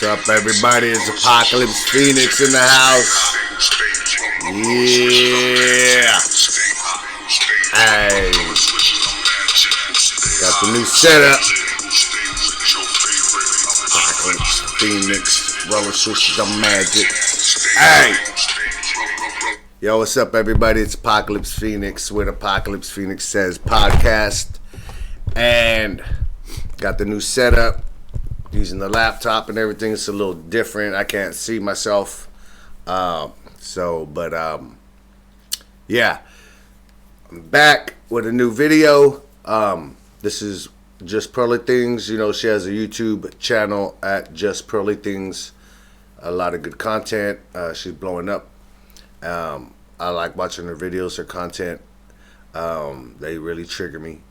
What's up, everybody? It's Apocalypse Phoenix in the house. Yeah. Hey. Got the new setup. Apocalypse Phoenix. Roller switches on magic. Hey. Yo, what's up, everybody? It's Apocalypse Phoenix with Apocalypse Phoenix Says podcast. And got the new setup. Using the laptop and everything, it's a little different. I can't see myself. Yeah. I'm back with a new video. This is Just Pearly Things. You know, she has a YouTube channel at Just Pearly Things. A lot of good content. She's blowing up. I like watching her videos, her content. They really trigger me.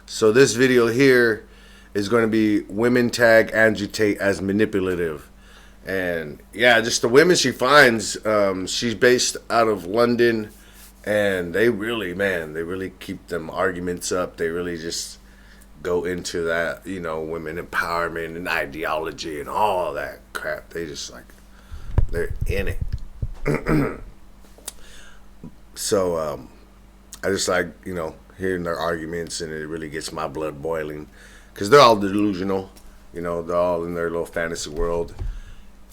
So this video here is going to be women tag Andrew Tate as manipulative. And yeah, just the women she finds, she's based out of London, and they really keep them arguments up. They really just go into that, you know, women empowerment and ideology and all that crap. They just they're in it. So I just hearing their arguments, and it really gets my blood boiling, because they're all delusional, you know, they're all in their little fantasy world.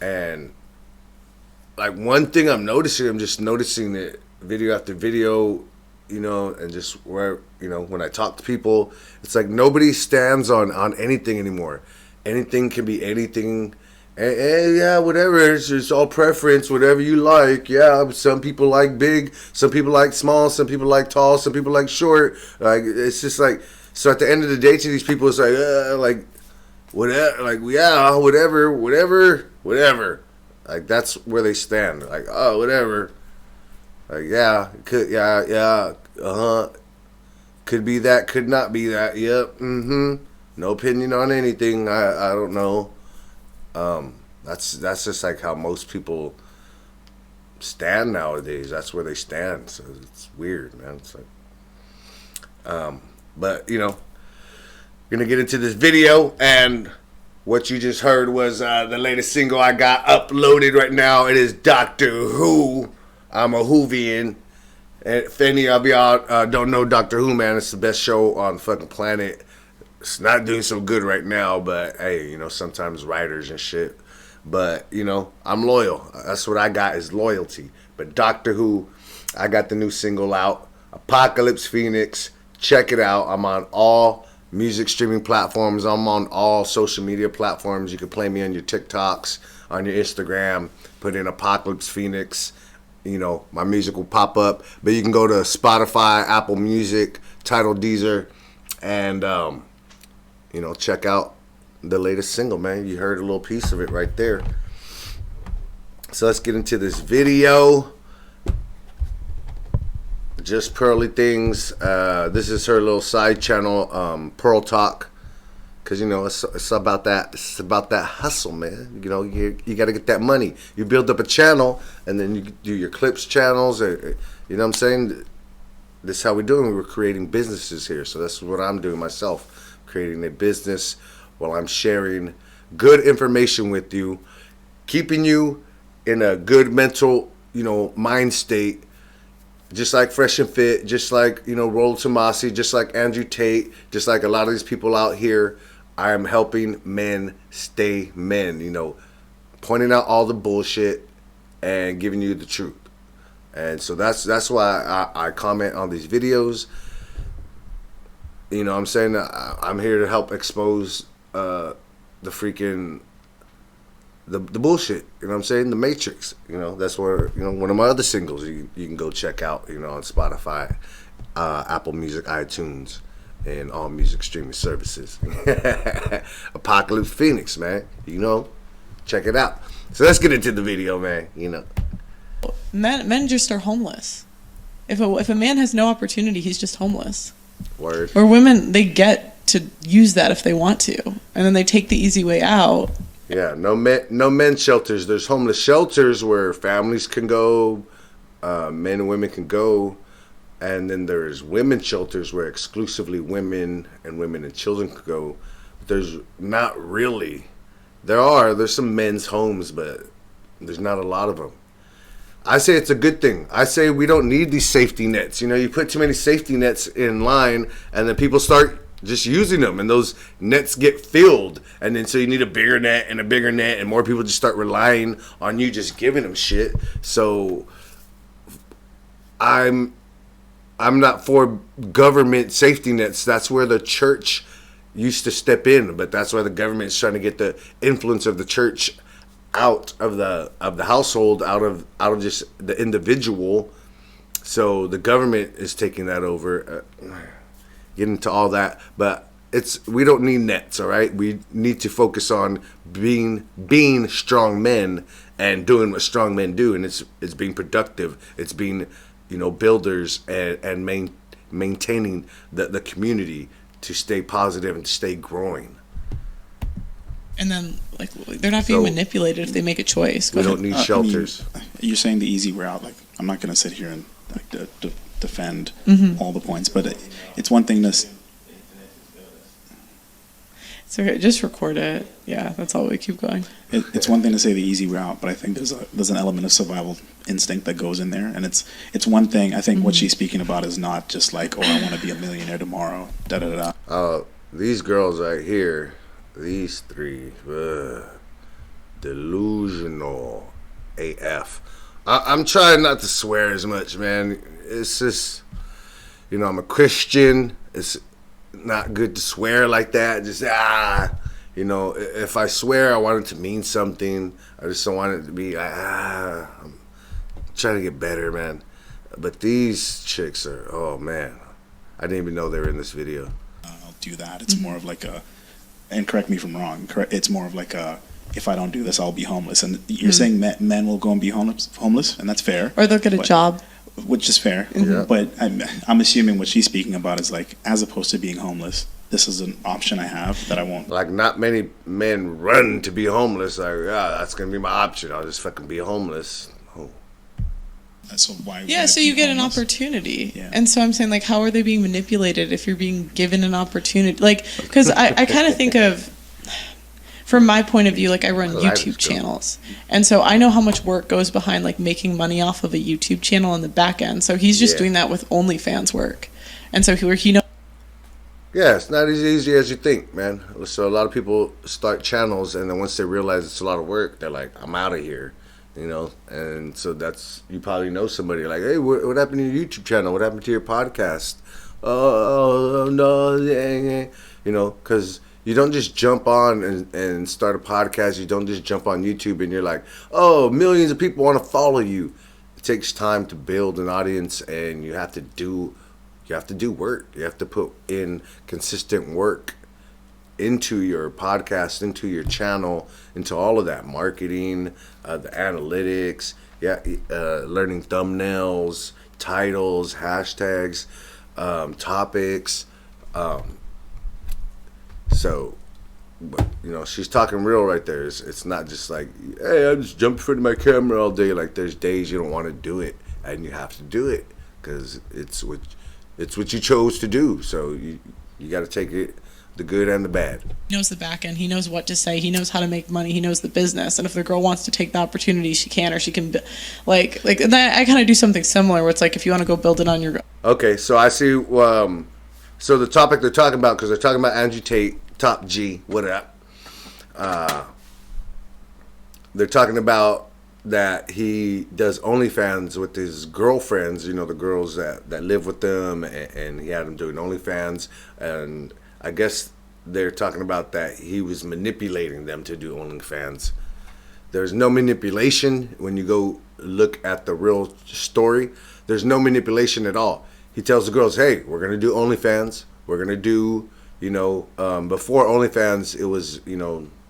And one thing I'm just noticing that video after video, you know, and just where, you know, when I talk to people, it's like nobody stands on anything anymore. Anything can be anything. And yeah, whatever, it's all preference, whatever you like. Yeah, some people like big, some people like small, some people like tall, some people like short. It's just so at the end of the day, to these people, it's whatever. That's where they stand. Whatever. Could be that, could not be that. Yep. No opinion on anything. I don't know. That's just how most people stand nowadays. That's where they stand. So it's weird, man. It's but you know, we're gonna get into this video, and what you just heard was the latest single I got uploaded right now. It is Doctor Who. I'm a Whovian. And if any of y'all don't know Doctor Who, man, it's the best show on the fucking planet. It's not doing so good right now, but hey, you know, sometimes writers and shit. But, you know, I'm loyal. That's what I got, is loyalty. But Doctor Who, I got the new single out, Apocalypse Phoenix. Check it out. I'm on all music streaming platforms. I'm on all social media platforms. You can play me on your TikToks, on your Instagram. Put in Apocalypse Phoenix. You know, my music will pop up. But you can go to Spotify, Apple Music, Tidal, Deezer, and you know, check out the latest single, man. You heard a little piece of it right there. So let's get into this video. Just Pearly Things. This is her little side channel, Pearl Talk. Because, you know, it's about that. It's about that hustle, man. You know, you got to get that money. You build up a channel, and then you do your clips channels. You know what I'm saying? This is how we're doing. We're creating businesses here. So that's what I'm doing myself. Creating a business while I'm sharing good information with you, keeping you in a good mental, you know, mind state, just like Fresh and Fit, just like, you know, Roll Tomasi, just like Andrew Tate, just like a lot of these people out here. I am helping men stay men, you know, pointing out all the bullshit and giving you the truth. And so that's why I comment on these videos. You know what I'm saying? I'm here to help expose the bullshit. You know what I'm saying? The Matrix. You know, that's where, you know, one of my other singles you can go check out, you know, on Spotify, Apple Music, iTunes, and all music streaming services. Apocalypse Phoenix, man. You know, check it out. So let's get into the video, man. You know, men just are homeless. If a man has no opportunity, he's just homeless. Word. Or women, they get to use that if they want to, and then they take the easy way out. Yeah, no men's shelters. There's homeless shelters where families can go, men and women can go, and then there's women's shelters where exclusively women and children can go. There's not really. There's some men's homes, but there's not a lot of them. I say it's a good thing. I say we don't need these safety nets. You know, you put too many safety nets in line, and then people start just using them, and those nets get filled. And then so you need a bigger net and a bigger net, and more people just start relying on you just giving them shit. So I'm not for government safety nets. That's where the church used to step in, but that's why the government is trying to get the influence of the church out of the household, out of just the individual. So the government is taking that over. Get into all that, but we don't need nets, all right? We need to focus on being strong men and doing what strong men do, and it's being productive. It's being, builders and maintaining the community to stay positive and to stay growing. And then, like, they're not being manipulated if they make a choice. We don't need shelters. You're saying the easy route. Like, I'm not going to sit here and defend all the points, but it's one thing to. So just record it. Yeah, that's all. We keep going. It's one thing to say the easy route, but I think there's an element of survival instinct that goes in there, and it's one thing. I think what she's speaking about is not just like, I want to be a millionaire tomorrow. Da da da. These girls right here. These three, delusional AF. I'm trying not to swear as much, man. It's just, I'm a Christian. It's not good to swear like that. Just, if I swear, I want it to mean something. I just don't want it to be, I'm trying to get better, man. But these chicks are, oh, man. I didn't even know they were in this video. I'll do that. It's more of like and correct me if I'm wrong, it's more of like if I don't do this, I'll be homeless. And you're saying men will go and be homeless, and that's fair. Or they'll get a job. Which is fair. Yeah. But I'm assuming what she's speaking about is like, as opposed to being homeless, this is an option I have that I won't. Like, not many men run to be homeless. Like, that's going to be my option. I'll just fucking be homeless. Oh. So why? Yeah, so you get an opportunity. Yeah. And so I'm saying, like, how are they being manipulated if you're being given an opportunity? Like, because I kind of think of, from my point of view, like, I run YouTube channels. And so I know how much work goes behind, like, making money off of a YouTube channel in the back end. So he's just doing that with OnlyFans work. And so he knows. Yeah, it's not as easy as you think, man. So a lot of people start channels, and then once they realize it's a lot of work, they're like, I'm out of here. And so you probably know somebody like, hey, what happened to your YouTube channel? What happened to your podcast? Oh, no, because you don't just jump on and start a podcast. You don't just jump on YouTube and you're like, oh, millions of people want to follow you. It takes time to build an audience, and you have to do work. You have to put in consistent work into your podcast, into your channel, into all of that marketing, the analytics, learning thumbnails, titles, hashtags, topics. So, she's talking real right there. It's not just like, hey, I just jump in front of my camera all day. Like, there's days you don't want to do it, and you have to do it because it's what you chose to do. So you got to take it, the good and the bad. He knows the back end. He knows what to say. He knows how to make money. He knows the business. And if the girl wants to take the opportunity, she can, or she can, like. And I kind of do something similar where it's like, if you want to go build it on your. Okay, so I see. So the topic they're talking about, because they're talking about Andrew Tate, Top G, what up? They're talking about that he does OnlyFans with his girlfriends, the girls that live with them, and he had them doing OnlyFans, and I guess they're talking about that he was manipulating them to do OnlyFans. There's no manipulation when you go look at the real story. There's no manipulation at all. He tells the girls, hey, we're going to do OnlyFans. We're going to do, before OnlyFans, it was,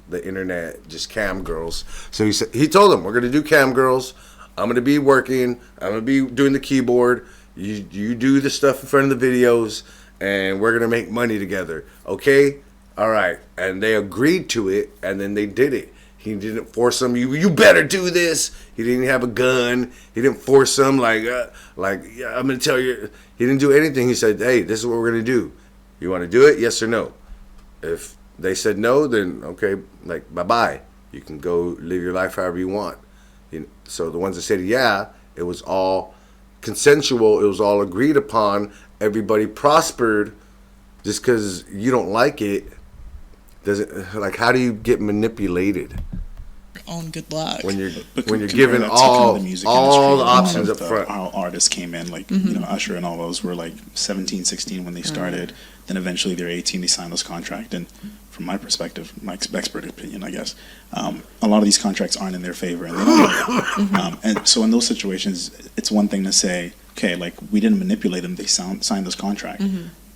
the internet, just cam girls. So he told them, we're going to do cam girls. I'm going to be working. I'm going to be doing the keyboard. You do the stuff in front of the videos, and we're going to make money together. Okay? All right. And they agreed to it, and then they did it. He didn't force them. You better do this. He didn't have a gun. He didn't force them I'm going to tell you. He didn't do anything. He said, hey, this is what we're going to do. You want to do it? Yes or no? If they said no, then okay, like bye-bye. You can go live your life however you want. So the ones that said yeah, it was all consensual. It was all agreed upon. Everybody prospered. Just because you don't like it, doesn't like. How do you get manipulated? Own good luck When you're given all the options up front. How artists came in, like you know, Usher and all those were like 17, 16 when they started. Then eventually they're 18, they sign this contract, and from my perspective, my expert opinion, I guess, a lot of these contracts aren't in their favor, and they don't. And so in those situations, it's one thing to say, okay, like we didn't manipulate them; they signed this contract.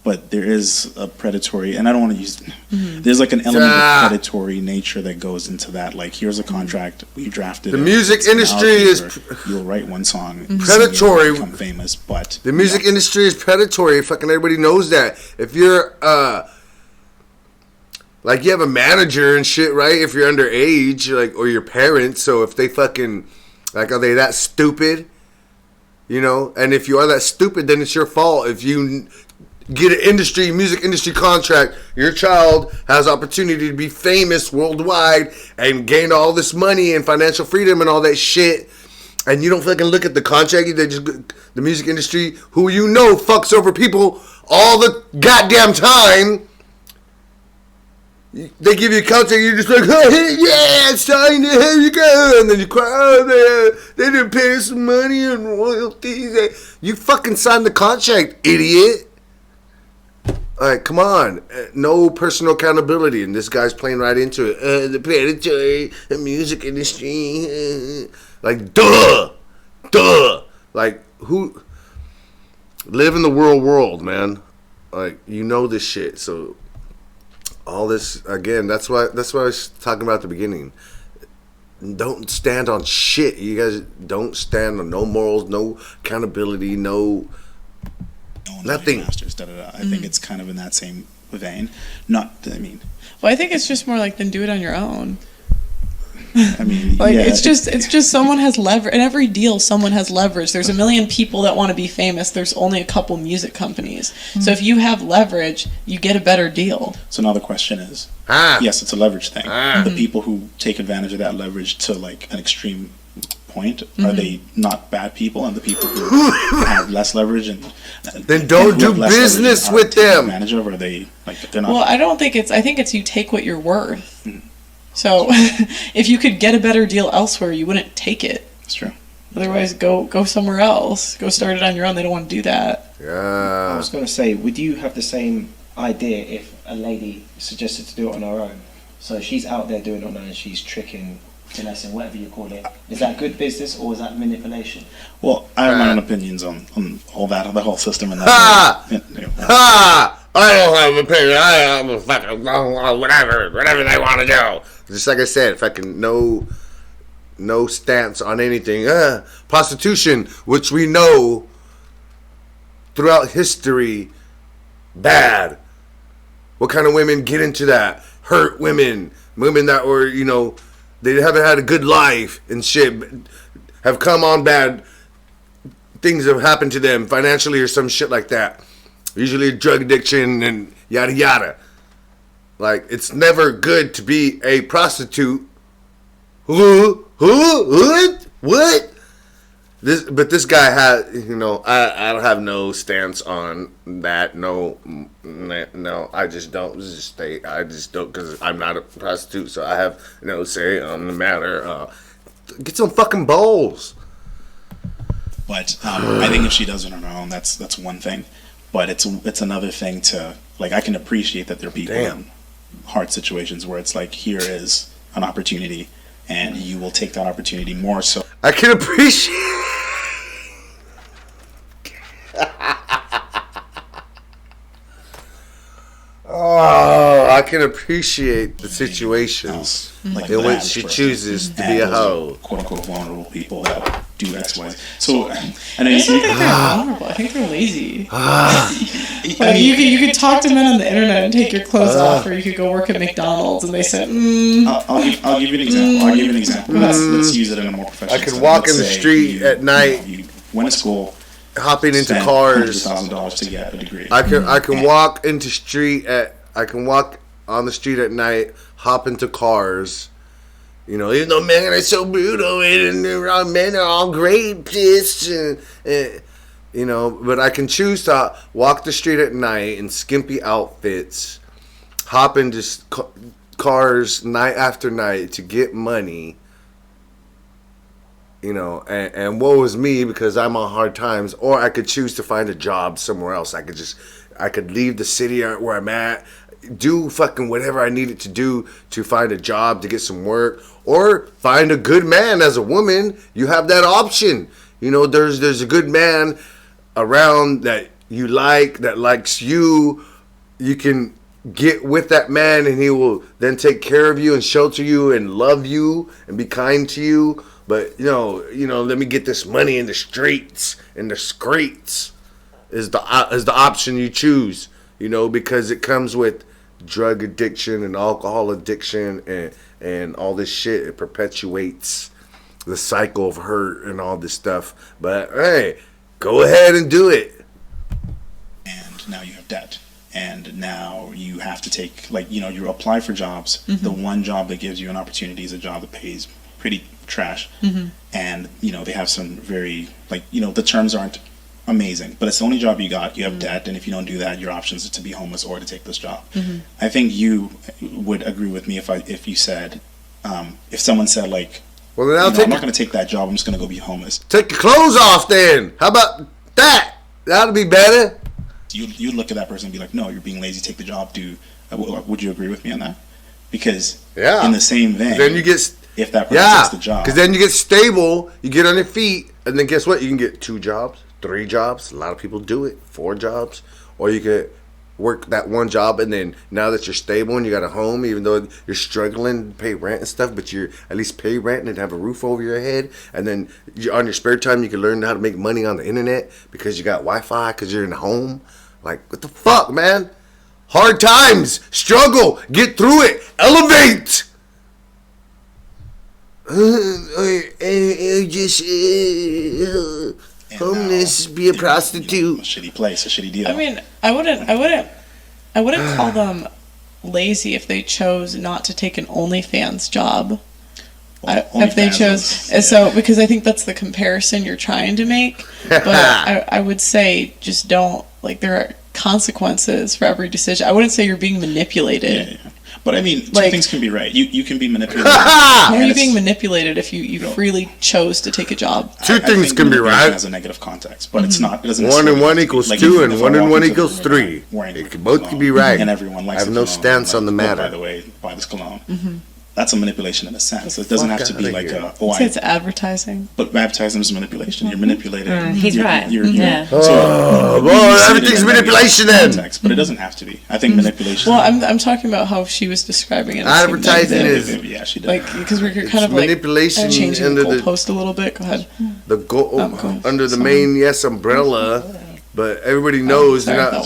But there is a predatory, and I don't want to use. There's like an element of predatory nature that goes into that. Like, here's a contract we drafted. The music industry is. You'll write one song, predatory. Become famous, but the music industry is predatory. Fucking everybody knows that. If you're like you have a manager and shit, right? If you're underage, like, or your parents, so if they fucking like, are they that stupid? You know, and if you are that stupid, then it's your fault. If you get an music industry contract, your child has opportunity to be famous worldwide and gain all this money and financial freedom and all that shit, and you don't fucking look at the contract. They just, the music industry, who you know fucks over people all the goddamn time. They give you a contract, you're just like, hey, yeah, sign it, here you go. And then you cry, oh, they didn't pay us some money and royalties. You fucking signed the contract, idiot. Like, come on. No personal accountability. And this guy's playing right into it. The predatory, the music industry. Like, duh. Like, who? Live in the world, man. Like, you know this shit. So, all this, again, that's why I was talking about at the beginning. Don't stand on shit. You guys don't stand on no morals, no accountability, no nothing. Masters, I think it's kind of in that same vein. Well, I think it's just more like, then do it on your own. I mean, like, yeah, it's just someone has leverage. In every deal, someone has leverage. There's a million people that want to be famous. There's only a couple music companies. So if you have leverage, you get a better deal. So now the question is, yes, it's a leverage thing. The people who take advantage of that leverage to like an extreme point, are they not bad people? And the people who have less leverage and then don't do business with them. Advantage of, or are they like they're not? Well, I don't think it's. I think it's you take what you're worth. So, if you could get a better deal elsewhere, you wouldn't take it. That's true. Otherwise, go somewhere else. Go start it on your own. They don't want to do that. Yeah. I was going to say, would you have the same idea if a lady suggested to do it on her own? So she's out there doing it on her own, she's tricking, finessing, whatever you call it. Is that good business or is that manipulation? Well, I have my own opinions on all that, the whole system and that. I don't have an opinion. I am a fucking whatever they want to do. Just like I said, fucking no stance on anything. Prostitution, which we know throughout history, bad. What kind of women get into that? Hurt women that were, you know, they haven't had a good life and shit, have come on bad. Things have happened to them financially or some shit like that. Usually drug addiction and yada yada. Like, it's never good to be a prostitute. What? But this guy had, you know, I don't have no stance on that. No, I just don't. I just don't, because I'm not a prostitute, so I have no say on the matter. Get some fucking balls. But I think if she does it on her own, that's one thing. But it's another thing to, like, I can appreciate that there are people in hard situations where it's like, here is an opportunity, and you will take that opportunity more so. I can appreciate. Oh, I can appreciate the situations like in which she chooses to be a hoe. Quote unquote vulnerable people that do X, Y. So, I know I don't think they're vulnerable. I think they're lazy. Like, you could talk to men on the internet and take your clothes off, or you could go work at McDonald's and they said, I'll give you an example. Let's use it in a more professional. I could walk in the street at night. You went to school. Hopping into cars. $100,000 to get a degree. I can walk into street I can walk on the street at night, hop into cars. You know, even though men are so brutal and men are all rapists, and you know, but I can choose to walk the street at night in skimpy outfits, hop into cars night after night to get money. You know, and woe is me because I'm on hard times. Or I could choose to find a job somewhere else. I could leave the city where I'm at, do fucking whatever I needed to do to find a job, to get some work, or find a good man as a woman. You have that option. You know, there's a good man around that you like, that likes you. You can get with that man and he will then take care of you and shelter you and love you and be kind to you. But, you know, let me get this money in the streets, in the streets, is the option you choose, you know, because it comes with drug addiction and alcohol addiction and all this shit. It perpetuates the cycle of hurt and all this stuff. But, hey, go ahead and do it. And now you have debt. And now you have to take, like, you know, you apply for jobs. Mm-hmm. The one job that gives you an opportunity is a job that pays pretty trash. Mm-hmm. And, you know, they have some very, like, you know, the terms aren't amazing, but it's the only job you got. You have debt, and if you don't do that, your options are to be homeless or to take this job. Mm-hmm. I think you would agree with me if you said, if someone said, like, well, then I'm not going to take that job, I'm just going to go be homeless. Take your clothes off then. How about that? That'll be better. You'd look at that person and be like, no, you're being lazy, take the job. Would you agree with me on that? Because in the same vein, then you get, if that person takes the job, because then you get stable, you get on your feet, and then guess what? You can get 2 jobs, 3 jobs. A lot of people do it. 4 jobs, or you could work that one job, and then now that you're stable and you got a home, even though you're struggling to pay rent and stuff, but you're at least pay rent and have a roof over your head, and then on your spare time you can learn how to make money on the internet because you got Wi-Fi because you're in home. Like, what the fuck, man? Hard times, struggle, get through it, elevate. Homeless, be a prostitute. A shitty place, a shitty deal. I mean, I wouldn't call them lazy if they chose not to take an OnlyFans job. If they chose, so because I think that's the comparison you're trying to make. But I would say just don't, like, there are consequences for every decision. I wouldn't say you're being manipulated. Yeah. But I mean, two things can be right. You can be manipulated. How are you being manipulated if you freely chose to take a job? Two things can be right. It has a negative context, but it's not. It doesn't. 1 and 1 equals 2, and 1 and 1 equals 3. It can both be right. And everyone likes. I have no stance on the matter. By the way, buy this cologne. Mm-hmm. That's a manipulation in a sense. It doesn't have to be like it's advertising. But advertising is manipulation. You're manipulated. He's right. Everything's manipulation then. But it doesn't have to be. I think manipulation. Well, I'm talking about how she was describing it. Advertising is she did. Like, because we're kind of like manipulation changing the goalpost a little bit. Go ahead. Under the main umbrella. But everybody knows they're not. I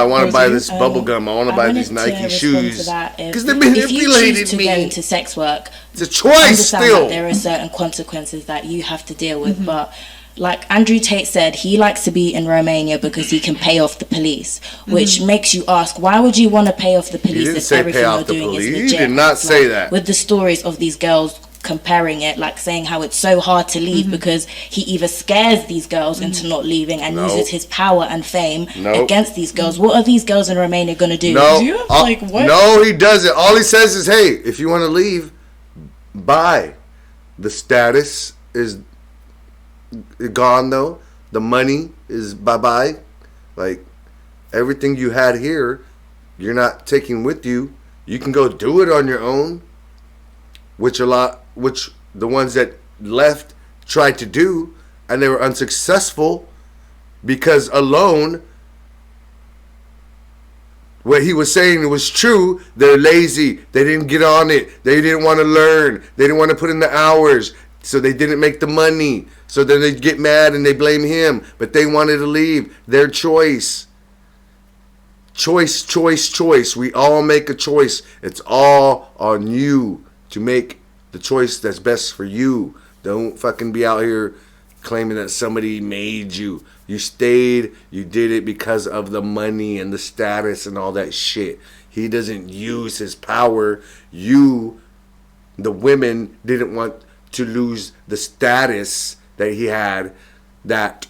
want to buy this bubble gum. I want to buy these Nike shoes because they're manipulating me. If you choose to me. get into sex work, it's a choice. Still, that there are certain consequences that you have to deal with. Mm-hmm. But like Andrew Tate said, he likes to be in Romania because he can pay off the police, which makes you ask, why would you want to pay off the police if everything you're doing is legit? He did not say that. With the stories of these girls comparing it, like saying how it's so hard to leave because he either scares these girls into not leaving and uses his power and fame against these girls. What are these girls in Romania going to do? Do you have, what? No, he doesn't. All he says is, hey, if you want to leave, bye. The status is gone, though. The money is bye-bye. Like, everything you had here, you're not taking with you. You can go do it on your own, which the ones that left tried to do, and they were unsuccessful because alone, what he was saying was true. They're lazy. They didn't get on it. They didn't want to learn. They didn't want to put in the hours, so they didn't make the money. So then they get mad and they blame him, but they wanted to leave. Their choice. Choice. We all make a choice. It's all on you to make the choice that's best for you. Don't fucking be out here claiming that somebody made you. You stayed, you did it because of the money and the status and all that shit. He doesn't use his power. The women didn't want to lose the status that he had, that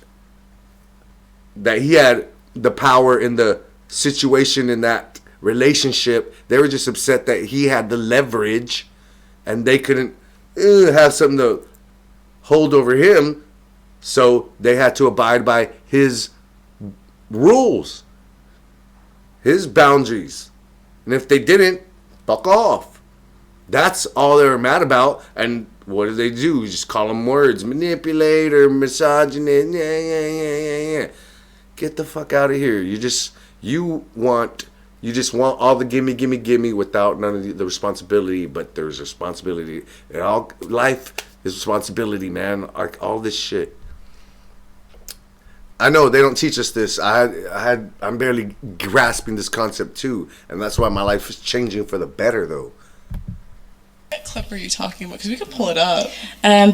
he had the power in the situation in that relationship. They were just upset that he had the leverage and they couldn't have something to hold over him, so they had to abide by his rules, his boundaries. And if they didn't, fuck off. That's all they were mad about. And what do? Just call them words. Manipulator, misogynist. Yeah. Get the fuck out of here. You just want all the gimme without none of the responsibility. But there's responsibility. And all life is responsibility, man. Like all this shit. I know they don't teach us this. I'm barely grasping this concept too, and that's why my life is changing for the better, though. What clip are you talking about? Because we could pull it up.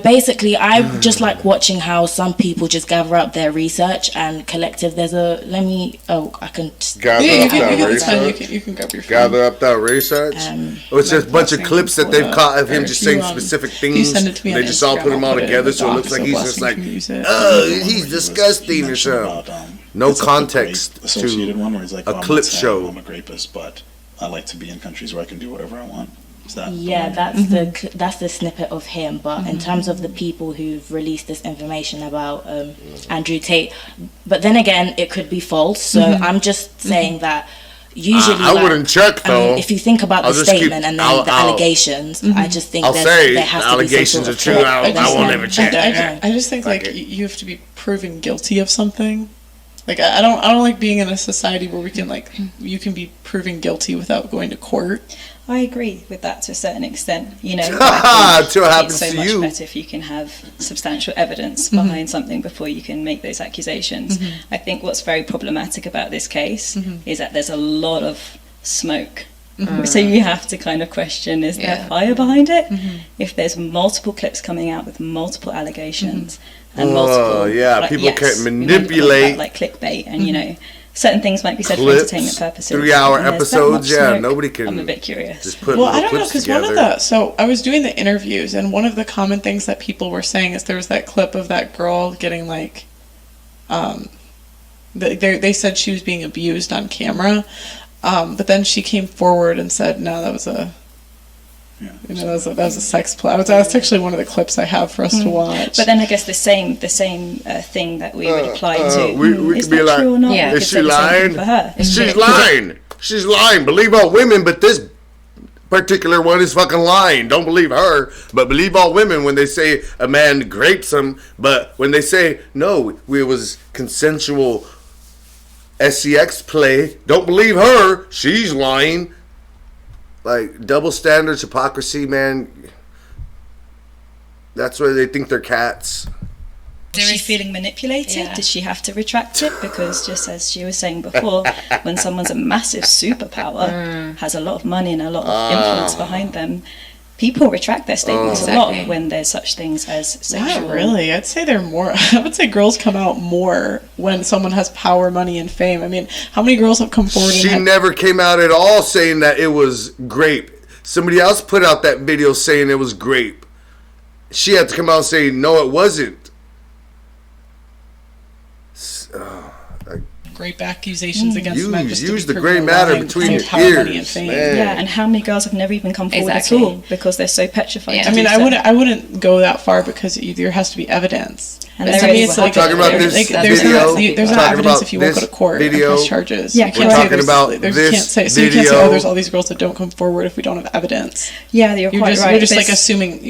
Basically, I just like watching how some people just gather up their research and collective. I can gather up that research. You can grab your phone. Gather up that research. It's just a bunch of clips that they've caught of him just saying specific things. You send it to me. They just all put them all together, so it looks like he's just like, he's disgusting or something. No context associated one where he's like, a clip show. I'm a rapist, but I like to be in countries where I can do whatever I want. That's the snippet of him. But in terms of the people who've released this information about Andrew Tate, but then again, it could be false. So I'm just saying that usually I wouldn't check though. I mean, if you think about the statement and then the allegations, I just think there has to be allegations some are sort true. of I won't ever check. I just think like you have to be proven guilty of something. Like I don't like being in a society where we can you can be proven guilty without going to court. I agree with that to a certain extent. You know, it's so much better if you can have substantial evidence behind something before you can make those accusations. I think what's very problematic about this case is that there's a lot of smoke. So you have to kind of question, is there fire behind it? If there's multiple clips coming out with multiple allegations and multiple... people can't manipulate... like clickbait and, you know... Certain things might be said for entertainment purposes. 3-hour episodes, nobody can. I'm a bit curious. Just put I don't know, because together. So I was doing the interviews, and one of the common things that people were saying is there was that clip of that girl getting they said she was being abused on camera, but then she came forward and said, no, that was a. That was a sex play. That's actually one of the clips I have for us to watch. But then I guess the same thing that we would apply to. We is could be that like, true or not? Yeah. Is she lying? For her. She's lying. She's lying. Believe all women, but this particular one is fucking lying. Don't believe her, but believe all women when they say a man grapes them. But when they say no, it was consensual sex play. Don't believe her. She's lying. Like, double standards, hypocrisy, man. That's why they think they're cats. Is she feeling manipulated? Yeah. Did she have to retract it? Because just as she was saying before, when someone's a massive superpower, has a lot of money and a lot of influence behind them, people retract their statements a lot when there's such things as sexual. Not really. I'd say they're more. I would say girls come out more when someone has power, money, and fame. I mean, how many girls have come forward? She never came out at all saying that it was grape. Somebody else put out that video saying it was grape. She had to come out and say, no, it wasn't. Grape accusations against men. Use the gray matter between your ears, man. Yeah, and how many girls have never even come forward at all because they're so petrified. Yeah. I mean, I wouldn't go that far because there has to be evidence. And to me, it's like talking about this video. There's not evidence if you won't go to court and press charges. Yeah, you can't say there's all these girls that don't come forward if we don't have evidence. Yeah, you're quite right. You're just like assuming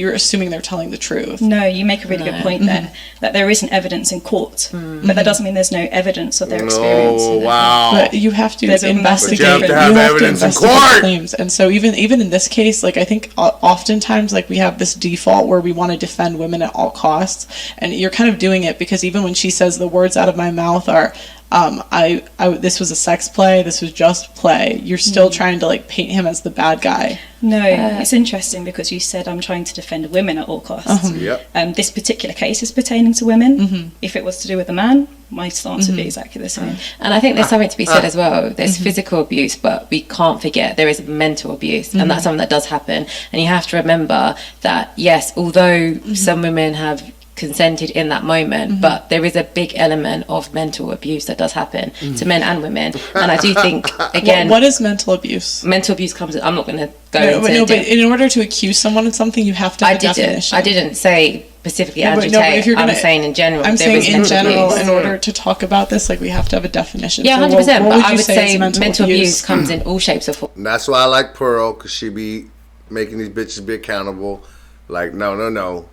they're telling the truth. No, you make a really good point there that there isn't evidence in court, but that doesn't mean there's no evidence of their experience. Oh wow! But you have to investigate. You have to have evidence in court. Claims. And so even in this case, like I think oftentimes like we have this default where we want to defend women at all costs, and you're kind of doing it because even when she says the words out of my mouth are, This was a sex play, this was just play. You're still trying to like paint him as the bad guy. No, it's interesting because you said I'm trying to defend women at all costs. Yep. This particular case is pertaining to women. If it was to do with a man, my stance would be exactly the same. And I think there's something to be said as well. There's physical abuse, but we can't forget there is mental abuse, and that's something that does happen. And you have to remember that, yes, although some women have consented in that moment, but there is a big element of mental abuse that does happen to men and women. And I do think, again, what is mental abuse? Mental abuse comes, I'm not going to go into but in order to accuse someone of something, you have to have a definition. I didn't say specifically Andrew but Tate. if you're I'm saying in general. I'm saying in general, abuse. in order to talk about this, like, we have to have a definition. Yeah, 100%. What But I you would say is mental abuse comes in all shapes or forms. And that's why I like Pearl, because she be making these bitches be accountable. Like, no.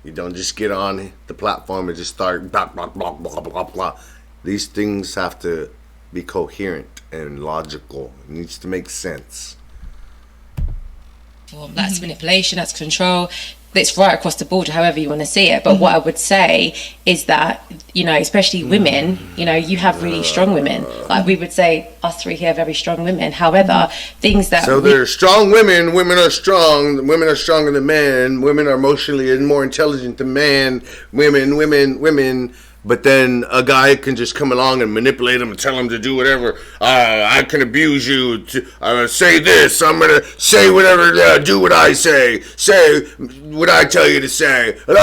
You don't just get on the platform and just start blah, blah, blah, blah, blah, blah. These things have to be coherent and logical. It needs to make sense. That's manipulation, that's control. It's right across the board, however you want to see it. But what I would say is that, you know, especially women, you know, you have really strong women. Like we would say, us three here are very strong women. However, things that... So they're strong women. Women are strong. Women are stronger than men. Women are emotionally and more intelligent than men. Women. But then a guy can just come along and manipulate them and tell them to do whatever. I can abuse you. Say this. I'm going to say whatever. Do what I say. Say what I tell you to say. And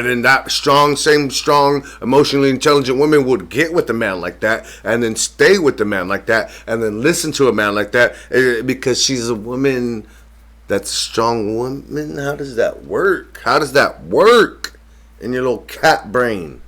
then that same strong, emotionally intelligent woman would get with a man like that and then stay with the man like that and then listen to a man like that because she's a woman that's a strong woman. How does that work? In your little cat brain?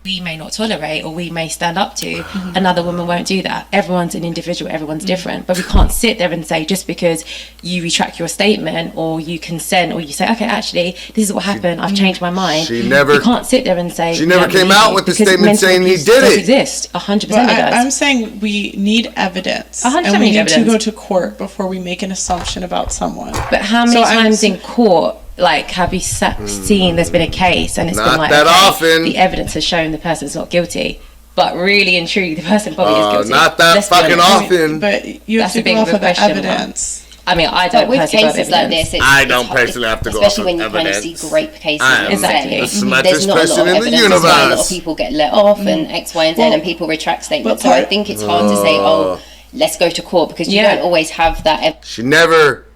We may not tolerate or we may stand up to, another woman won't do that. Everyone's an individual, everyone's different, but we can't sit there and say just because you retract your statement or you consent or you say, okay, actually this is what happened, I've changed my mind. You can't sit there and say she never came out with the statement saying he did it. Exist 100%. It does. I'm saying we need evidence, 100% and we need evidence. to go to court before we make an assumption about someone. But how many times in court, like, have you seen there's been a case and it's not been like, that often. The evidence has shown the person's not guilty, but really and truly the person probably is guilty. Not that fucking often. But you have to go off of the evidence. I mean, I don't with personally cases like this, I don't personally have to go off of especially when you kind of see grape cases. Exactly. The There's smartest not a lot person of in the evidence. That's why a lot of universe. people get let off and X, Y, and Z, and people retract statements. So but I think it's hard to say, oh, let's go to court because you don't always have that. She never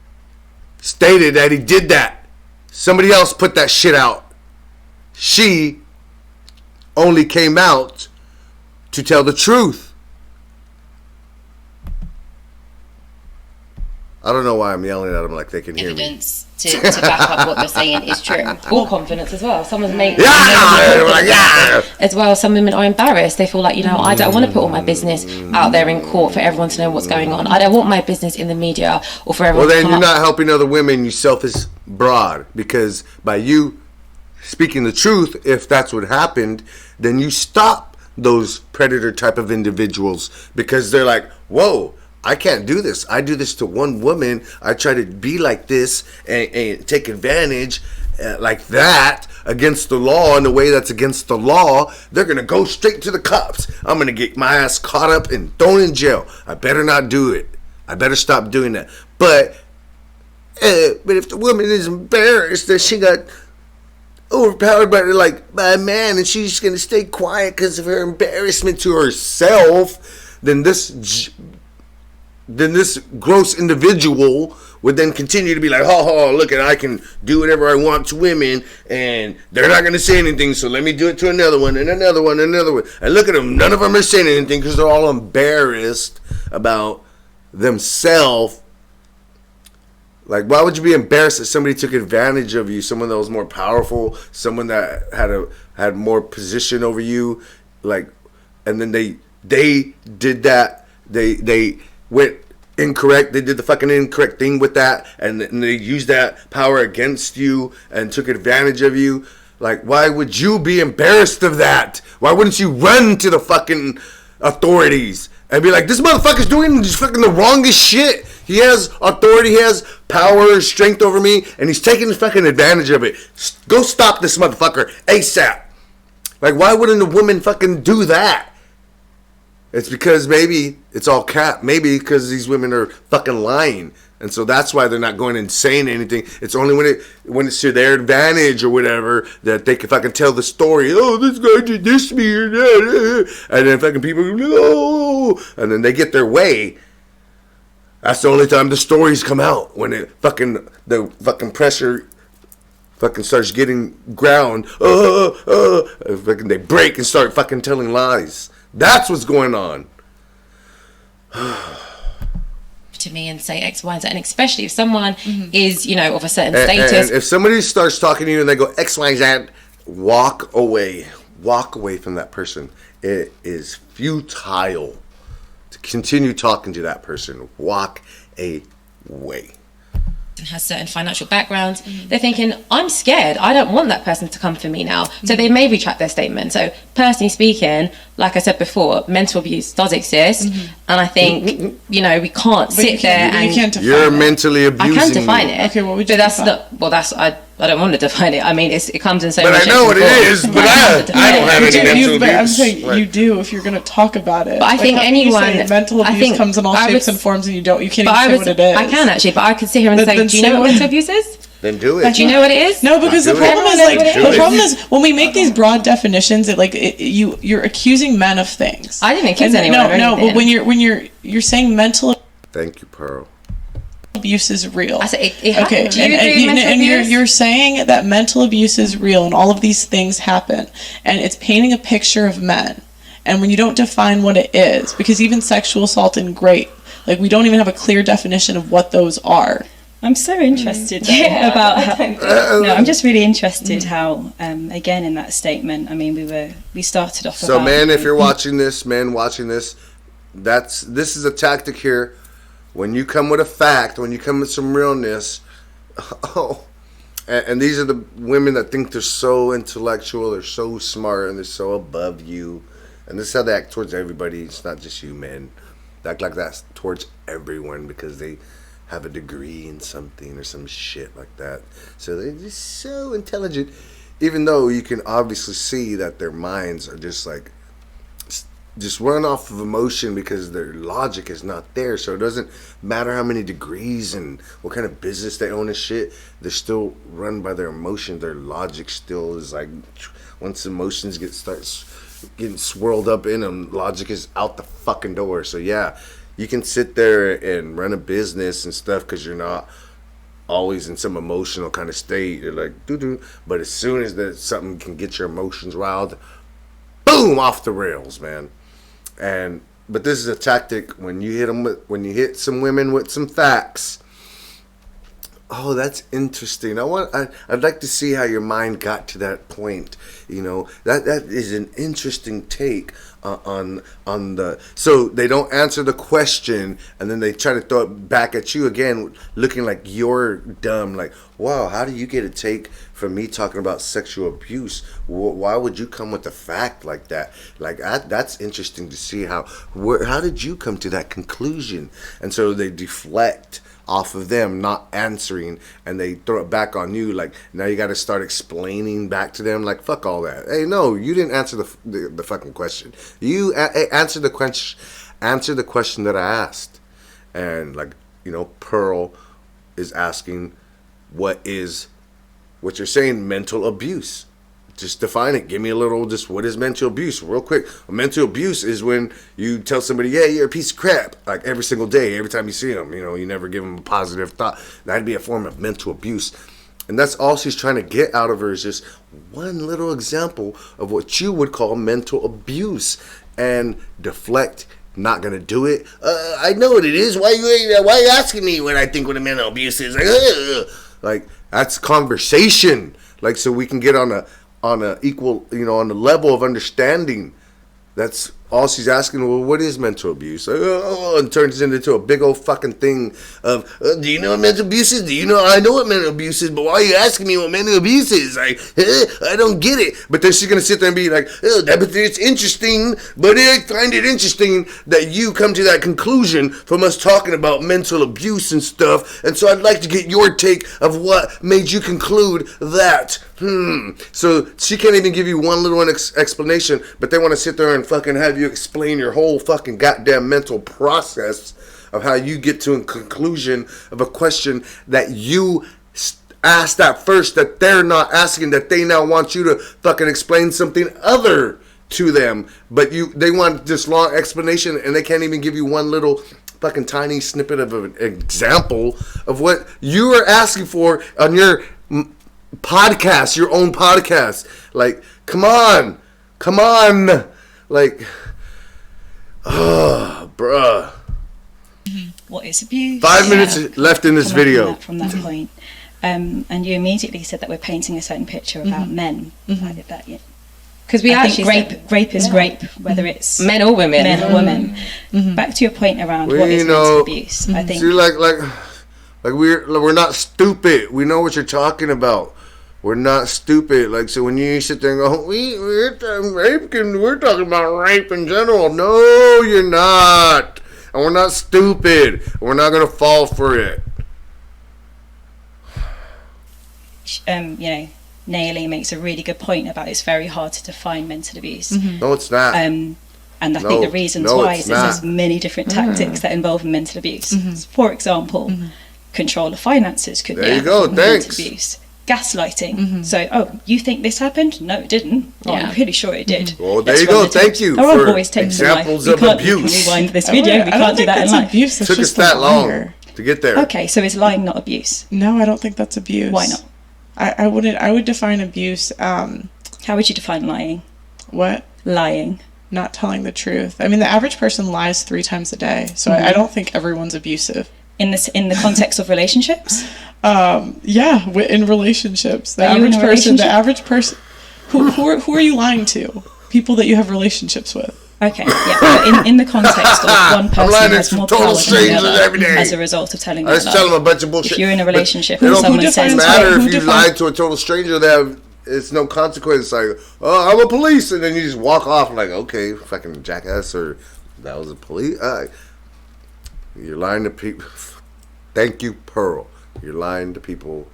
stated that he did that. Somebody else put that shit out. She only came out to tell the truth. I don't know why I'm yelling at them like they can hear me. Evidence to back up what you're saying is true. All confidence as well. Someone's made Yeah! as well. Some women are embarrassed. They feel like, you know, I don't want to put all my business out there in court for everyone to know what's going on. I don't want my business in the media or for everyone. Well, then you're not helping other women. You selfish broad, because by you speaking the truth, if that's what happened, then you stop those predator type of individuals because they're like, whoa, I can't do this. I do this to one woman. I try to be like this and take advantage like that against the law in a way that's against the law. They're going to go straight to the cops. I'm going to get my ass caught up and thrown in jail. I better not do it. I better stop doing that. But if the woman is embarrassed that she got overpowered by a man and she's going to stay quiet because of her embarrassment to herself, then this gross individual would then continue to be like, look, I can do whatever I want to women, and they're not going to say anything, so let me do it to another one, and another one, and another one. And look at them, none of them are saying anything because they're all embarrassed about themselves. Like, why would you be embarrassed that somebody took advantage of you, someone that was more powerful, someone that had more position over you, like, and then they did that, they went incorrect, they did the fucking incorrect thing with that, and they used that power against you and took advantage of you. Like, why would you be embarrassed of that? Why wouldn't you run to the fucking authorities and be like, this motherfucker's doing just fucking the wrongest shit. He has authority, he has power, strength over me, and he's taking fucking advantage of it. Go stop this motherfucker ASAP. Like, why wouldn't a woman fucking do that? It's because maybe it's all cap. Maybe because these women are fucking lying. And so that's why they're not going and saying anything. It's only when it's to their advantage or whatever that they can fucking tell the story. Oh, this guy did this to me or that. And then fucking people go, no. And then they get their way. That's the only time the stories come out. When the fucking pressure fucking starts getting ground. Fucking they break and start fucking telling lies. That's what's going on. To me and say X, Y, and Z, and especially if someone is, you know, of a certain status. And if somebody starts talking to you and they go X, Y, Z, walk away. Walk away from that person. It is futile to continue talking to that person. Walk away. And has certain financial backgrounds, they're thinking, I'm scared, I don't want that person to come for me now, so they may retract their statement. So personally speaking, like I said before, mental abuse does exist, and I think we can't sit there and you can't define you're it. mentally abusing. I can define it. Okay, what would you but that's define? not. Well, that's I don't want to define it. I mean, it comes in so But many I know what it is. But I don't have any mental But I'm abuse. saying Like, you do if you're going to talk about it. But I think how can you anyone- say mental I abuse think comes in all I shapes would- and forms, and you can't But even say what it is. I can actually, but I could sit here and say, Then do you say know what what- mental abuse is? then do it. Do you know what it is? No, because the Do it. problem is Everyone knows what it the is. problem is when we make these broad definitions, you're accusing men of things. I didn't accuse anyone of No, anything. but when you're saying mental Thank you, Pearl. abuse is real. I said it happens. Okay, Do you agree with mental abuse? you're saying that mental abuse is real and all of these things happen, and it's painting a picture of men. And when you don't define what it is, because even sexual assault and rape, like we don't even have a clear definition of what those are. I'm so interested Yeah, about I how. don't No, I'm just really interested how, again, in that statement. I mean, we started off. So, about, man, if you're watching this, this is a tactic here. When you come with a fact, when you come with some realness, and these are the women that think they're so intellectual, they're so smart, and they're so above you. And this is how they act towards everybody. It's not just you, men. They act like that towards everyone because they have a degree in something or some shit like that. So they're just so intelligent, even though you can obviously see that their minds are just like just run off of emotion because their logic is not there. So it doesn't matter how many degrees and what kind of business they own and shit, they're still run by their emotion. Their logic still is like, once emotions starts getting swirled up in them, logic is out the fucking door. So yeah, you can sit there and run a business and stuff because you're not always in some emotional kind of state. You're like doo-doo. But as soon as that something can get your emotions riled, boom, off the rails, man. But this is a tactic when you hit some women with some facts. Oh, that's interesting. I'd like to see how your mind got to that point. That is an interesting take on the. So they don't answer the question, and then they try to throw it back at you again, looking like you're dumb. Like, wow, how do you get a take from me talking about sexual abuse? Why would you come with a fact like that? Like that's interesting to see how did you come to that conclusion? And so they deflect off of them not answering, and they throw it back on you. Like, now you got to start explaining back to them. Like, fuck all that. Hey, no, you didn't answer the fucking question. You answer the question that I asked. And like, Pearl is asking, what you're saying mental abuse? Just define it. Give me a little, what is mental abuse? Real quick. Mental abuse is when you tell somebody, yeah, you're a piece of crap, like every single day, every time you see them. You never give them a positive thought. That'd be a form of mental abuse. And that's all she's trying to get out of her, is just one little example of what you would call mental abuse. And deflect, not going to do it. I know what it is. Why you asking me what I think what a mental abuse is? Like, that's conversation. Like, so we can get on a equal, on the level of understanding. That's all she's asking, well, what is mental abuse? And turns into a big old fucking thing of, do you know what mental abuse is? I know what mental abuse is, but why are you asking me what mental abuse is? Like, I don't get it. But then she's going to sit there and be like, it's interesting, but I find it interesting that you come to that conclusion from us talking about mental abuse and stuff, and so I'd like to get your take of what made you conclude that. So she can't even give you one little explanation, but they want to sit there and fucking have you explain your whole fucking goddamn mental process of how you get to a conclusion of a question that you asked at first, that they're not asking, that they now want you to fucking explain something other to them, but they want this long explanation, and they can't even give you one little fucking tiny snippet of an example of what you are asking for on your podcast, your own podcast. Like, come on, like, bruh. What is abuse? 5 minutes left in this video. From that point, and you immediately said that we're painting a certain picture about men. I did that, yeah. Because we I actually think rape is rape, whether it's men or women. Back to your point around what is mental abuse. I think, see, like we're not stupid. We know what you're talking about. We're not stupid. Like, so when you sit there and go, we're talking about rape in general. No, you're not. And we're not stupid. We're not gonna fall for it. Naomi makes a really good point about it's very hard to define mental abuse. No, it's not. And I think the reasons why is there's many different tactics that involve mental abuse. For example, control of finances could be mental abuse. Gaslighting. So, you think this happened? No, it didn't. Oh, I'm pretty sure it did. Well, there you go. Thank you for examples of abuse. We can't rewind this video. We can't do that in life. Abuse. It took us that long to get there. Okay, so is lying not abuse? No, I don't think that's abuse. Why not? I wouldn't. I would define abuse. How would you define lying? What? Lying. Not telling the truth. I mean, the average person lies 3 times a day, so I don't think everyone's abusive. In the context of relationships? Yeah, in relationships. The average person. Who are you lying to? People that you have relationships with. Okay, yeah. But in the context of one person has more power than the other as a result of telling them. I just tell them a bunch of bullshit. If you're in a relationship and someone says, it doesn't matter if you lied to a total stranger. It's no consequence. Like, I'm a police, and then you just walk off like, okay, fucking jackass, or that was a police. You're lying to people. Thank you, Pearl. You're lying to people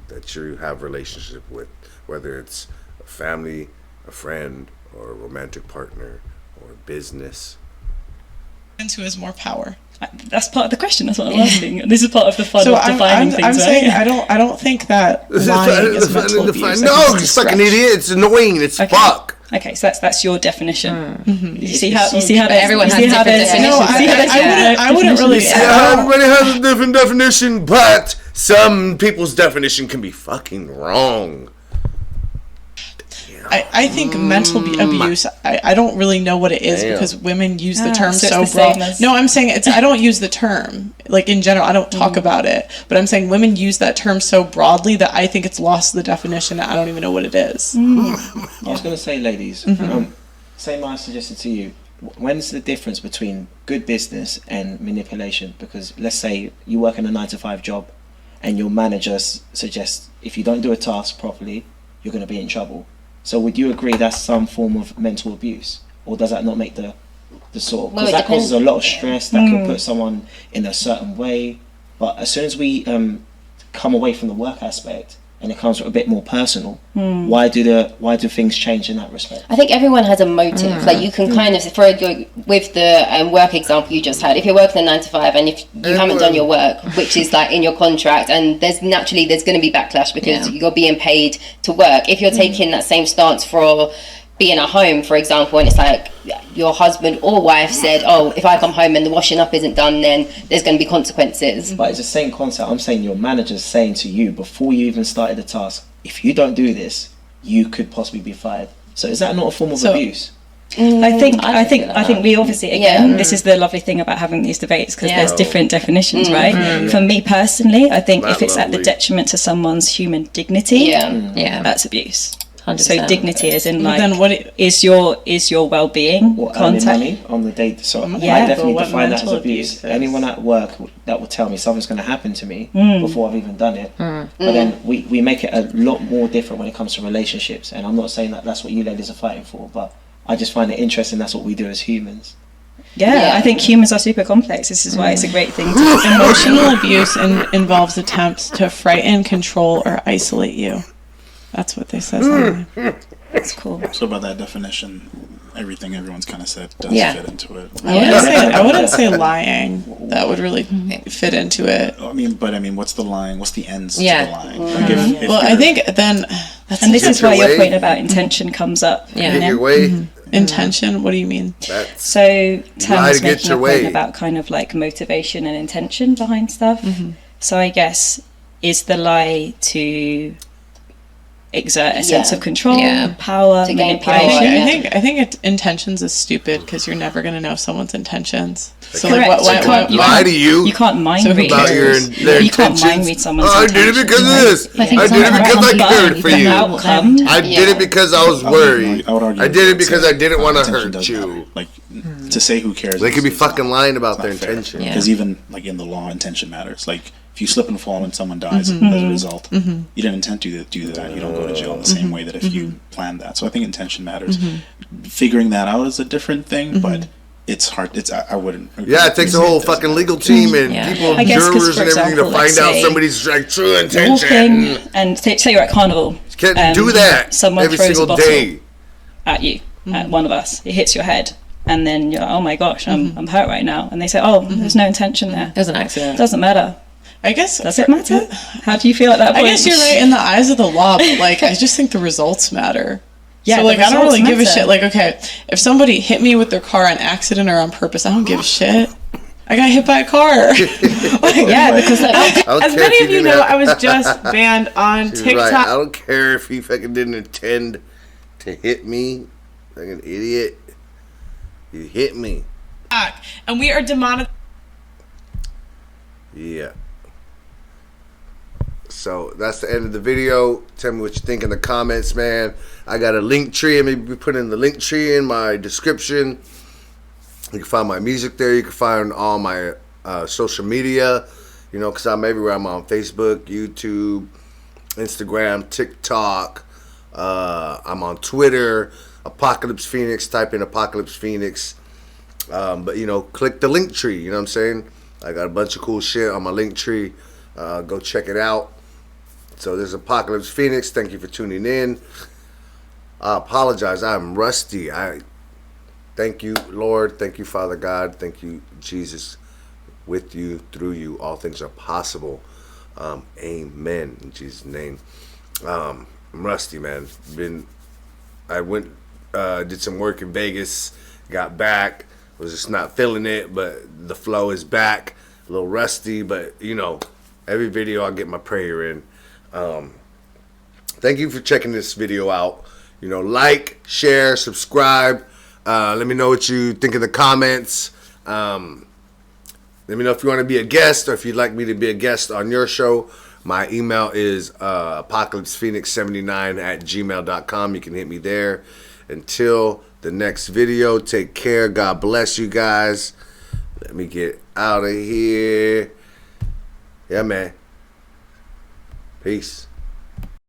that you have a relationship with, whether it's a family, a friend, or a romantic partner, or a business. And who has more power? That's part of the question. That's what I'm asking. This is part of the fun of defining things. I'm saying I don't think that lying is mental abuse. No, you fucking idiot! It's annoying. It's fuck. Okay, so that's your definition. You see how everyone has different definitions. No, I wouldn't really. Everybody has a different definition, but some people's definition can be fucking wrong. I think mental abuse, I don't really know what it is because women use the term so broad. No, I'm saying I don't use the term. Like, in general, I don't talk about it. But I'm saying women use that term so broadly that I think it's lost the definition. I don't even know what it is. I was going to say, ladies, same I suggested to you. When's the difference between good business and manipulation? Because let's say you work in a 9-to-5 job and your manager suggests if you don't do a task properly, you're going to be in trouble. So would you agree that's some form of mental abuse? Or does that not make the sort of... Because that causes a lot of stress, that could put someone in a certain way. But as soon as we come away from the work aspect and it comes a bit more personal, why do things change in that respect? I think everyone has a motive. Like, you can kind of, with the work example you just had, if you're working a 9-to-5 and if you haven't done your work, which is like in your contract, and there's going to be backlash because you're being paid to work. If you're taking that same stance for being at home, for example, and it's like your husband or wife said, if I come home and the washing up isn't done, then there's going to be consequences. But it's the same concept. I'm saying your manager's saying to you before you even started the task, if you don't do this, you could possibly be fired. So is that not a form of abuse? I think we obviously, again, this is the lovely thing about having these debates, because there's different definitions, right? For me personally, I think if it's at the detriment to someone's human dignity, that's abuse. So 100%. dignity is in But like, then what is your well-being What, earning contact? money on the day. So Yeah. I definitely But what define that as mental abuse. abuse is. Anyone at work that will tell me something's going to happen to me before I've even done it. Mm. But then we make it a lot more different when it comes to relationships. And I'm not saying that that's what you ladies are fighting for, but I just find it interesting. That's what we do as humans. Yeah, Yeah. I think humans are super complex. This is why it's a great thing to Emotional abuse involves attempts to frighten, control, or isolate you. That's what they say. That's cool. So by that definition, everything everyone's kind of said does Yeah. fit into it. I wouldn't say lying. That would really fit into it. I mean, what's the line? What's the ends Yeah. to the line? Like if Well, I you're- think then that's And this Get is why your your way. point about intention comes up. Yeah. Get you your know? way. intention. What do you mean? That's So Tam lie was to get making your a point way. about kind of like motivation and intention behind stuff. So I guess is the lie to exert a sense Yeah. of control, Yeah. power, To gain power, manipulation. yeah. I think intentions is stupid because you're never gonna know someone's intentions. So Correct. like, You can't- you lie to you You can't mind So who read about your those. their You can't intentions. mind read someone's Oh, I did it intentions, because of right? this. I think I did it sometimes because I it's cared for the you. outcome. I did it because I was worried. I would argue I did it because I that didn't want to intention hurt does you. matter. Like to say who cares. They could be is fucking not- lying about it's their not fair. intention. Yeah. Because even like in the law, intention matters. Like if you slip and fall and someone dies as a result, you didn't intend to do that. You don't go to jail in the same way that if you planned that. So I think intention matters. Figuring that out is a different thing, but it's hard. I wouldn't. Yeah, it takes a whole fucking legal team and Yeah. people, I guess 'cause, jurors for and everything example, to find let's out say somebody's like true intention. Walking and say you're at carnival. Can't do that Someone every throws a single bottle day. at you, at one of us. It hits your head, and then you're like, oh my gosh, I'm hurt right now. And they say, oh, there's no intention there. It was an accident. Doesn't matter. I guess Does it matter? How do you feel at that I point? guess you're right in the eyes of the law, but like I just think the results matter. Yeah, so the like I don't results really give a matter. shit. Like okay, if somebody hit me with their car on accident or on purpose, I don't give a shit. I got hit by a car. Like, Yeah, because like, I don't as care many if of you didn't know, have- I was just banned on She's TikTok. right. I don't care if he fucking didn't intend to hit me. Like an idiot. He hit me. And we are demonetized. Yeah. So that's the end of the video. Tell me what you think in the comments, man. I got a link tree. I'm going to be putting the link tree in my description. You can find my music there. You can find all my social media. You know, because I'm everywhere. I'm on Facebook, YouTube, Instagram, TikTok. I'm on Twitter. Apocalypse Phoenix. Type in Apocalypse Phoenix. But, you know, click the link tree. You know what I'm saying? I got a bunch of cool shit on my link tree. Go check it out. So there's Apocalypse Phoenix. Thank you for tuning in. I apologize. I'm rusty. Thank you, Lord. Thank you, Father God. Thank you, Jesus. With you, through you, all things are possible. Amen. In Jesus' name. I'm rusty, man. I went, did some work in Vegas. Got back. Was just not feeling it, but the flow is back. A little rusty, but you know, every video I get my prayer in. Thank you for checking this video out. You know, like, share, subscribe. Let me know what you think in the comments. Let me know if you want to be a guest or if you'd like me to be a guest on your show. My email is apocalypsephoenix79@gmail.com. You can hit me there. Until the next video, take care. God bless you guys. Let me get out of here. Yeah, man. Peace.